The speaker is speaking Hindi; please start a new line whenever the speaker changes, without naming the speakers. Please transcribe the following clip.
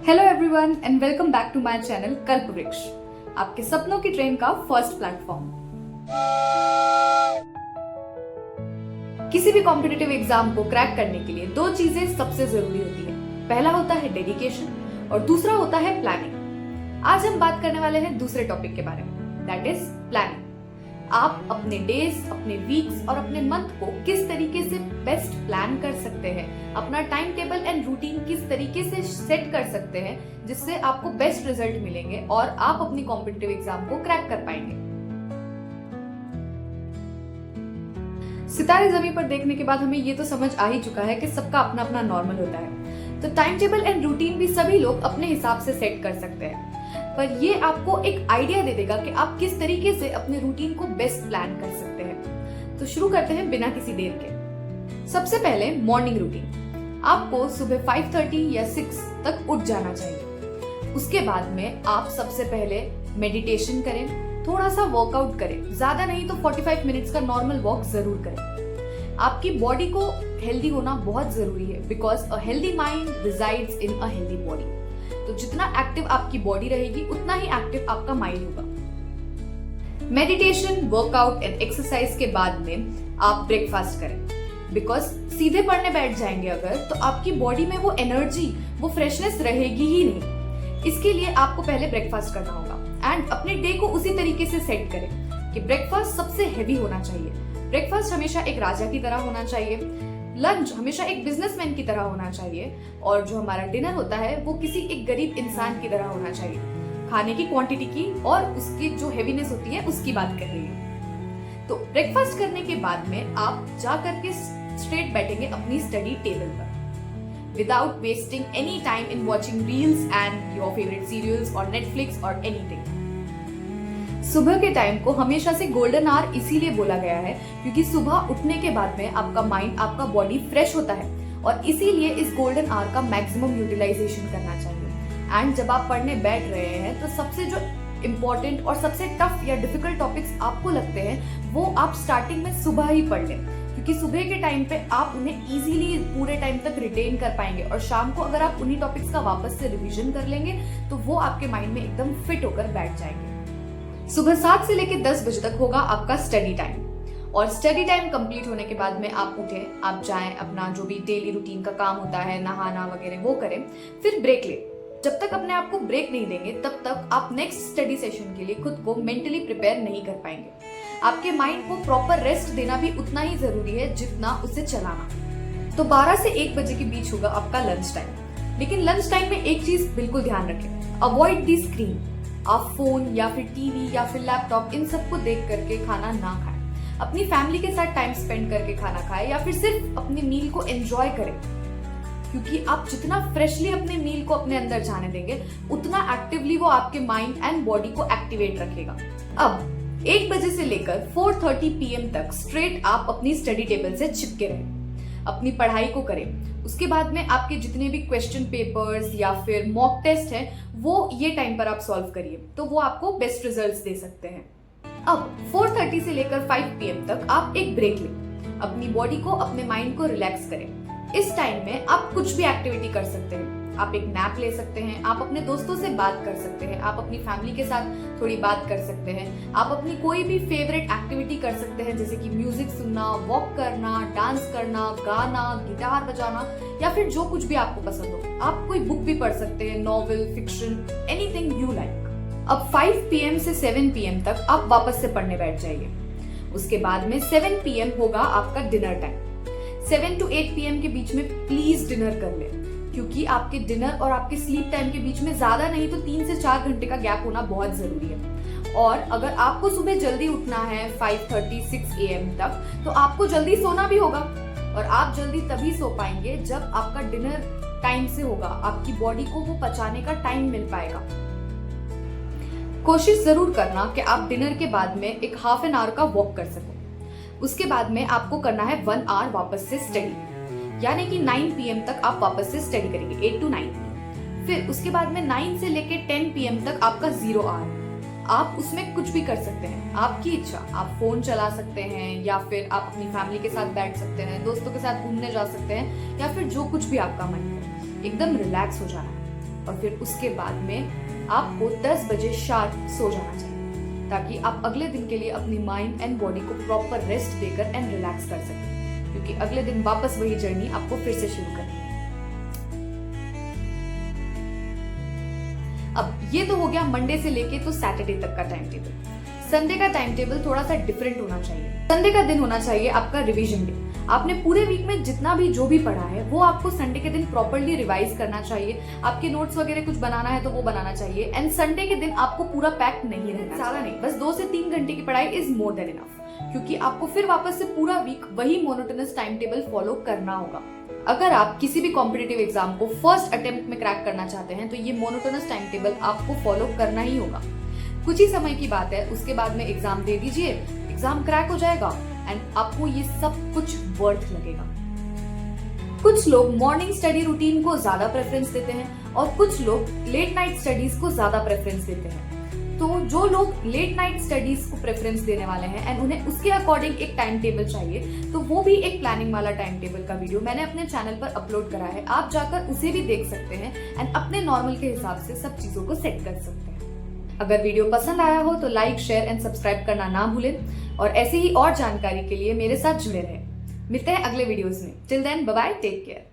Hello everyone and welcome back to my channel Kalpa Vriksha, आपके सपनों की ट्रेन का फर्स्ट प्लेटफॉर्म। किसी भी कॉम्पिटिटिव एग्जाम को क्रैक करने के लिए दो चीजें सबसे जरूरी होती है। पहला होता है डेडिकेशन और दूसरा होता है प्लानिंग। आज हम बात करने वाले हैं दूसरे टॉपिक के बारे में, दैट इज प्लानिंग। आप अपने डेज, अपने वीक्स और अपने मंथ को किस तरीके से बेस्ट प्लान कर सकते हैं, अपना टाइम टेबल एंड रूटीन किस तरीके से सेट कर सकते हैं जिससे आपको बेस्ट रिजल्ट मिलेंगे और आप अपनी कॉम्पिटिटिव एग्जाम को क्रैक कर पाएंगे। सितारे जमीन पर देखने के बाद हमें ये तो समझ आ ही चुका है कि सबका अपना अपना नॉर्मल होता है, तो टाइम टेबल एंड रूटीन भी सभी लोग अपने हिसाब से सेट कर सकते हैं, पर ये आपको एक आइडिया दे देगा कि आप किस तरीके से अपने रूटीन को बेस्ट प्लान कर सकते हैं। तो शुरू करते हैं बिना किसी देर के। सबसे पहले मॉर्निंग रूटीन। आपको सुबह 5:30 या 6 तक उठ जाना चाहिए। उसके बाद में आप सबसे पहले मेडिटेशन करें, थोड़ा सा वर्कआउट करें, ज्यादा नहीं तो 45 मिनट्स का नॉर्मल वॉक जरूर करें। आपकी बॉडी को हेल्दी होना बहुत जरूरी है, because a healthy mind resides in a healthy body. तो जितना एक्टिव आपकी बॉडी रहेगी उतना ही एक्टिव आपका माइंड होगा। मेडिटेशन, वर्कआउट एंड एक्सरसाइज के बाद में आप ब्रेकफास्ट करें, बिकॉज सीधे पढ़ने बैठ जाएंगे अगर, तो आपकी बॉडी में वो एनर्जी, वो फ्रेशनेस रहेगी ही नहीं। इसके लिए आपको पहले ब्रेकफास्ट करना होगा एंड अपने डे को उसी तरीके से सेट करें कि ब्रेकफास्ट सबसे हैवी होना चाहिए। ब्रेकफास्ट हमेशा एक राजा की तरह होना चाहिए, लंच हमेशा एक बिजनेसमैन की तरह होना चाहिए, और जो हमारा डिनर होता है वो किसी एक गरीब इंसान की तरह होना चाहिए। खाने की क्वांटिटी की और उसकी जो हेवीनेस होती है उसकी बात कर रही है। तो ब्रेकफास्ट करने के बाद में आप जा करके स्ट्रेट बैठेंगे अपनी स्टडी टेबल पर, without wasting any time in watching reels and your favourite serials और नेटफ्लिक्स और एनीथिंग। सुबह के टाइम को हमेशा से गोल्डन आवर इसीलिए बोला गया है क्योंकि सुबह उठने के बाद में आपका माइंड, आपका बॉडी फ्रेश होता है, और इसीलिए इस गोल्डन आवर का मैक्सिमम यूटिलाइजेशन करना चाहिए। एंड जब आप पढ़ने बैठ रहे हैं तो सबसे जो इम्पोर्टेंट और सबसे टफ या डिफिकल्ट टॉपिक्स आपको लगते हैं वो आप स्टार्टिंग में सुबह ही पढ़ लें, क्योंकि सुबह के टाइम पे आप उन्हें इजीली पूरे टाइम तक रिटेन कर पाएंगे, और शाम को अगर आप उन्हीं टॉपिक्स का वापस से रिवीजन कर लेंगे तो वो आपके माइंड में एकदम फिट होकर बैठ जाएंगे। सुबह 7 से लेकर 10 बजे तक होगा आपका स्टडी टाइम, और स्टडी टाइम कंप्लीट होने के बाद में आप उठें, आप जाएं, अपना जो भी डेली रूटीन का काम होता है, नहाना वगैरह वो करें, फिर ब्रेक ले। जब तक अपने आप को ब्रेक नहीं देंगे तब तक आप नेक्स्ट स्टडी सेशन के लिए खुद को मेंटली प्रिपेयर नहीं कर पाएंगे। आपके माइंड को प्रॉपर रेस्ट देना भी उतना ही जरूरी है जितना उसे चलाना। तो 12 से 1 बजे के बीच होगा आपका लंच टाइम, लेकिन लंच टाइम में एक चीज बिल्कुल ध्यान रखें, अवॉइड दी स्क्रीन। आप फोन या फिर टीवी या फिर लैपटॉप इन सबको देख करके खाना ना खाएं। अपनी फैमिली के साथ टाइम स्पेंड करके खाना खाएं, या फिर सिर्फ अपनी मील को एंजॉय करें, क्योंकि आप जितना फ्रेशली अपने मील को अपने अंदर जाने देंगे उतना एक्टिवली वो आपके माइंड एंड बॉडी को एक्टिवेट रखेगा। अब 1 बजे से लेकर 4:30 PM तक स्ट्रेट आप अपनी स्टडी टेबल से चिपके रहें, अपनी पढ़ाई को करें। उसके बाद में आपके जितने भी क्वेश्चन पेपर्स या फिर मॉक टेस्ट हैं वो ये टाइम पर आप सॉल्व करिए, तो वो आपको बेस्ट रिजल्ट्स दे सकते हैं। अब 4:30 से लेकर 5 PM तक आप एक ब्रेक लें, अपनी बॉडी को, अपने माइंड को रिलैक्स करें। इस टाइम में आप कुछ भी एक्टिविटी कर सकते हैं, आप एक नैप ले सकते हैं, आप अपने दोस्तों से बात कर सकते हैं, आप अपनी फैमिली के साथ थोड़ी बात कर सकते हैं, आप अपनी कोई भी फेवरेट एक्टिविटी कर सकते हैं, जैसे कि म्यूजिक सुनना, वॉक करना, डांस करना, गाना, गिटार बजाना, या फिर जो कुछ भी आपको पसंद हो। आप कोई बुक भी पढ़ सकते हैं, novel, fiction, anything you like. अब 5 PM से 7 PM तक आप वापस से पढ़ने बैठ जाइए। उसके बाद में 7 PM होगा आपका डिनर टाइम। 7 to 8 PM के बीच में प्लीज डिनर कर ले, क्योंकि आपके डिनर और आपके स्लीप टाइम के बीच में ज्यादा नहीं तो 3 से 4 घंटे का गैप होना बहुत जरूरी है। और अगर आपको सुबह जल्दी उठना है 5:30, 6 AM तक, तो आपको जल्दी सोना भी होगा, और आप जल्दी तभी सो पाएंगे जब आपका डिनर टाइम से होगा, आपकी बॉडी को वो पचाने का टाइम मिल पाएगा। कोशिश जरूर करना कि आप डिनर के बाद में एक हाफ एन आवर का वॉक कर सको। उसके बाद में आपको करना है 1 आवर वापस से स्टडी, यानी कि 9 PM तक आप वापस से स्टडी करेंगे, 8 to 9 फिर उसके बाद में 9 से लेके 10 PM तक आपका 0 आवर। आप उसमें कुछ भी कर सकते हैं, आपकी इच्छा। आप फोन चला सकते हैं, या फिर आप अपनी फैमिली के साथ बैठ सकते हैं, दोस्तों के साथ घूमने जा सकते हैं, या फिर जो कुछ भी आपका मन करे, एकदम रिलैक्स हो जाना है। और फिर उसके बाद में आपको 10 बजे शार्प सो जाना चाहिए, ताकि आप अगले दिन के लिए अपनी माइंड एंड बॉडी को प्रॉपर रेस्ट देकर एंड रिलैक्स कर सकें, क्योंकि अगले दिन वापस वही जर्नी आपको फिर से शुरू करनी है। अब ये तो हो गया मंडे से लेके तो सैटरडे तक का टाइम टेबल। संडे का टाइम टेबल थोड़ा सा डिफरेंट होना चाहिए। संडे का दिन होना चाहिए आपका रिवीजन डे। आपने पूरे वीक में जितना भी जो भी पढ़ा है वो आपको संडे के दिन प्रॉपर्ली रिवाइज करना चाहिए। आपके नोट्स वगैरह कुछ बनाना है तो वो बनाना चाहिए। एंड संडे के दिन आपको पूरा पैक नहीं रहना, सारा नहीं, बस 2 से 3 घंटे की पढ़ाई इज मोर देन इनफ, क्योंकि आपको फिर वापस से पूरा वीक वही मोनोटोनस टाइम टेबल फॉलो करना होगा। अगर आप किसी भी कॉम्पिटिटिव एग्जाम को फर्स्ट अटेम्प्ट में क्रैक करना चाहते हैं तो ये मोनोटोनस टाइम टेबल आपको फॉलो करना ही होगा। कुछ ही समय की बात है, उसके बाद में एग्जाम दे दीजिए, एग्जाम क्रैक हो जाएगा एंड आपको ये सब कुछ वर्थ लगेगा। कुछ लोग मॉर्निंग स्टडी रूटीन को ज्यादा प्रेफरेंस देते हैं और कुछ लोग लेट नाइट स्टडीज को ज्यादा प्रेफरेंस देते हैं। तो जो लोग लेट नाइट स्टडीज को प्रेफरेंस देने वाले हैं एंड उन्हें उसके अकॉर्डिंग एक टाइम टेबल चाहिए, तो वो भी एक प्लानिंग वाला टाइम टेबल का वीडियो मैंने अपने चैनल पर अपलोड करा है। आप जाकर उसे भी देख सकते हैं एंड अपने नॉर्मल के हिसाब से सब चीजों को सेट कर सकते हैं। अगर वीडियो पसंद आया हो तो लाइक, शेयर एंड सब्सक्राइब करना ना भूलें और ऐसे ही और जानकारी के लिए मेरे साथ जुड़े रहें। मिलते हैं अगले वीडियोस में। Till then, bye bye, take care.